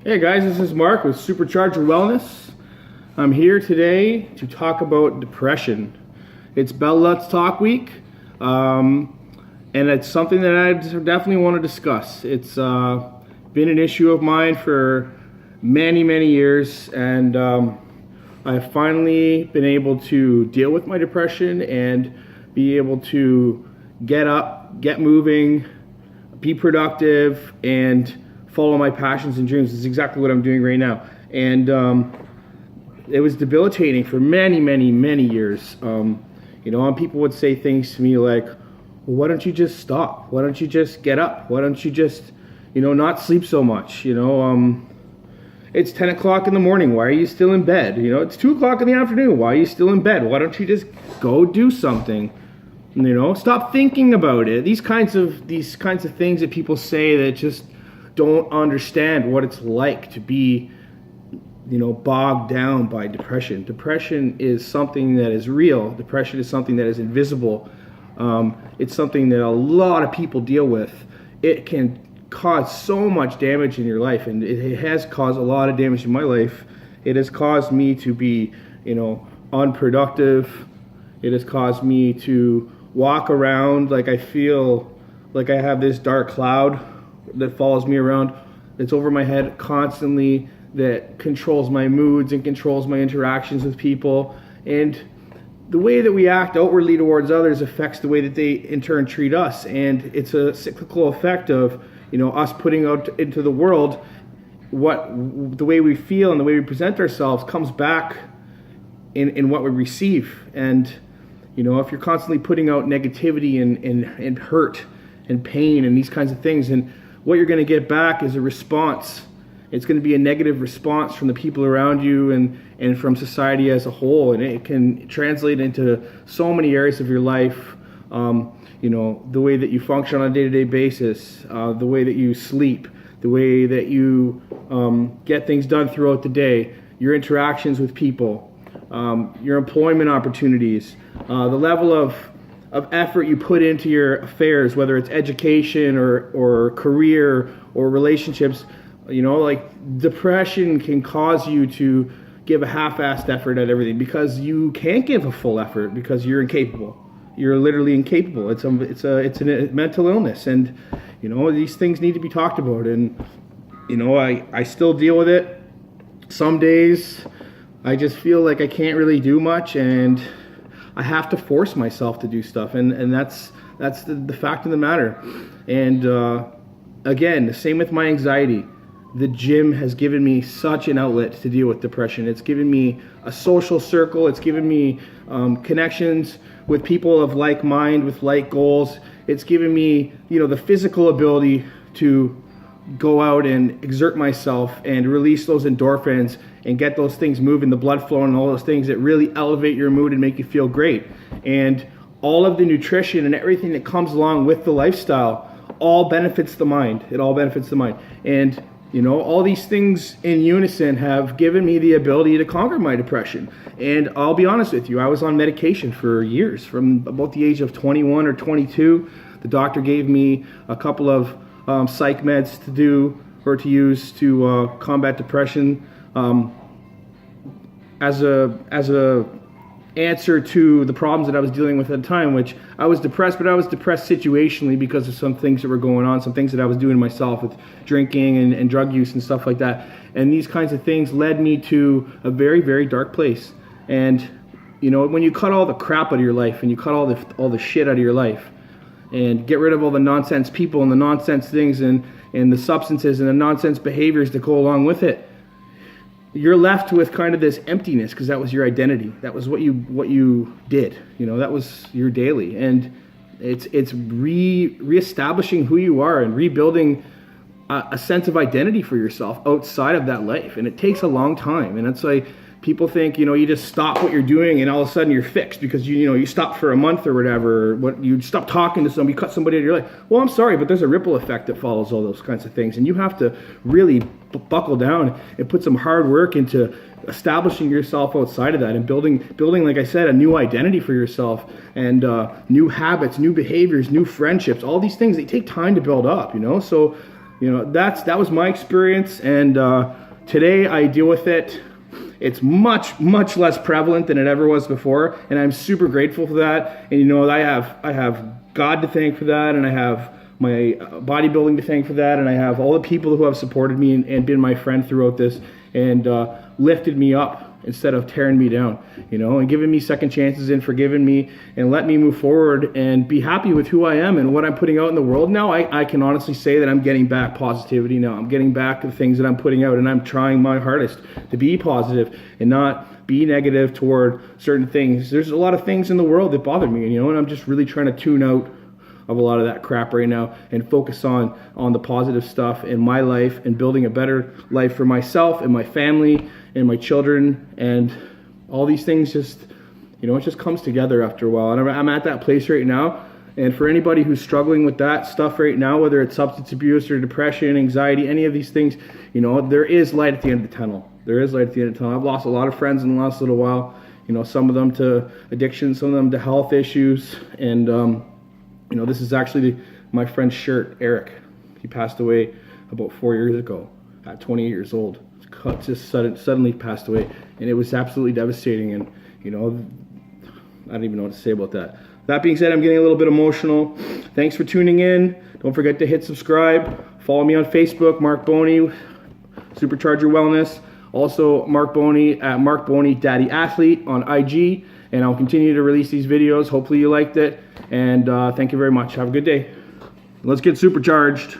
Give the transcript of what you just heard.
Hey guys, this is Mark with Supercharger Wellness. I'm here today to talk about depression. It's Bell Let's Talk Week, and it's something that I definitely want to discuss. It's been an issue of mine for many years, and I've finally been able to deal with my depression and be able to get up, get moving, be productive, and follow my passions and dreams. Is exactly what I'm doing right now. And it was debilitating for many years. And people would say things to me like, well, why don't you just stop? Why don't you just get up? Why don't you just, not sleep so much? It's 10 o'clock in the morning. Why are you still in bed? It's 2 o'clock in the afternoon. Why are you still in bed? Why don't you just go do something? Stop thinking about it. These kinds of things that people say that just don't understand what it's like to be, bogged down by depression. Depression is something that is real. Depression is something that is invisible. It's something that a lot of people deal with. It can cause so much damage in your life, and it has caused a lot of damage in my life. It has caused me to be, unproductive. It has caused me to walk around like I feel like I have this dark cloud that follows me around, that's over my head constantly, that controls my moods and controls my interactions with people. And the way that we act outwardly towards others affects the way that they in turn treat us. And it's a cyclical effect of, us putting out into the world what the way we feel and the way we present ourselves comes back in what we receive. And if you're constantly putting out negativity and hurt and pain and these kinds of things, and what you're going to get back is a response. It's going to be a negative response from the people around you and from society as a whole, and it can translate into so many areas of your life. The way that you function on a day-to-day basis, the way that you sleep, the way that you get things done throughout the day, your interactions with people, your employment opportunities, the level of effort you put into your affairs, whether it's education or career or relationships. Depression can cause you to give a half-assed effort at everything because you can't give a full effort because you're incapable. You're literally incapable. It's a mental illness, and these things need to be talked about. And I still deal with it. Some days I just feel like I can't really do much, and I have to force myself to do stuff, and that's the fact of the matter. And again, the same with my anxiety. The gym has given me such an outlet to deal with depression. It's given me a social circle. It's given me connections with people of like mind, with like goals. It's given me, the physical ability to go out and exert myself and release those endorphins and get those things moving, the blood flowing, and all those things that really elevate your mood and make you feel great. And all of the nutrition and everything that comes along with the lifestyle all benefits the mind. It all benefits the mind. And all these things in unison have given me the ability to conquer my depression. And I'll be honest with you, I was on medication for years. From about the age of 21 or 22, the doctor gave me a couple of psych meds to do or to use to combat depression as a answer to the problems that I was dealing with at the time, which I was depressed, but I was depressed situationally because of some things that were going on, some things that I was doing myself with drinking and drug use and stuff like that. And these kinds of things led me to a very dark place. And when you cut all the crap out of your life and you cut all the shit out of your life and get rid of all the nonsense people and the nonsense things and the substances and the nonsense behaviors that go along with it, you're left with kind of this emptiness because that was your identity. That was what you did. That was your daily. And it's reestablishing who you are and rebuilding a sense of identity for yourself outside of that life. And it takes a long time. And it's like people think, you just stop what you're doing and all of a sudden you're fixed because you stop for a month or whatever. You stop talking to somebody, you cut somebody out of your life. Well, I'm sorry, but there's a ripple effect that follows all those kinds of things. And you have to really buckle down and put some hard work into establishing yourself outside of that and building, like I said, a new identity for yourself and new habits, new behaviors, new friendships. All these things, they take time to build up, So You know, that was my experience, and today I deal with it. It's much less prevalent than it ever was before, and I'm super grateful for that. And you know, I have God to thank for that, and I have my bodybuilding to thank for that, and I have all the people who have supported me and been my friend throughout this, and lifted me up instead of tearing me down, you know, and giving me second chances and forgiving me and let me move forward and be happy with who I am and what I'm putting out in the world now. I can honestly say that I'm getting back positivity now. I'm getting back the things that I'm putting out, and I'm trying my hardest to be positive and not be negative toward certain things. There's a lot of things in the world that bother me, you know, and I'm just really trying to tune out of a lot of that crap right now and focus on the positive stuff in my life and building a better life for myself and my family and my children, and all these things just, you know, it just comes together after a while. And I'm at that place right now. And for anybody who's struggling with that stuff right now, whether it's substance abuse or depression, anxiety, any of these things, you know, there is light at the end of the tunnel. There is light at the end of the tunnel. I've lost a lot of friends in the last little while, you know, some of them to addiction, some of them to health issues, and you know, this is actually my friend's shirt, Eric. He passed away about 4 years ago at 28 years old. Just suddenly passed away, and it was absolutely devastating. And you know, I don't even know what to say about that. That being said, I'm getting a little bit emotional. Thanks for tuning in. Don't forget to hit subscribe. Follow me on Facebook, Mark Boney, Supercharger Wellness. Also, Mark Boney at Mark Boney Daddy Athlete on IG. And I'll continue to release these videos. Hopefully you liked it. And thank you very much. Have a good day. Let's get supercharged.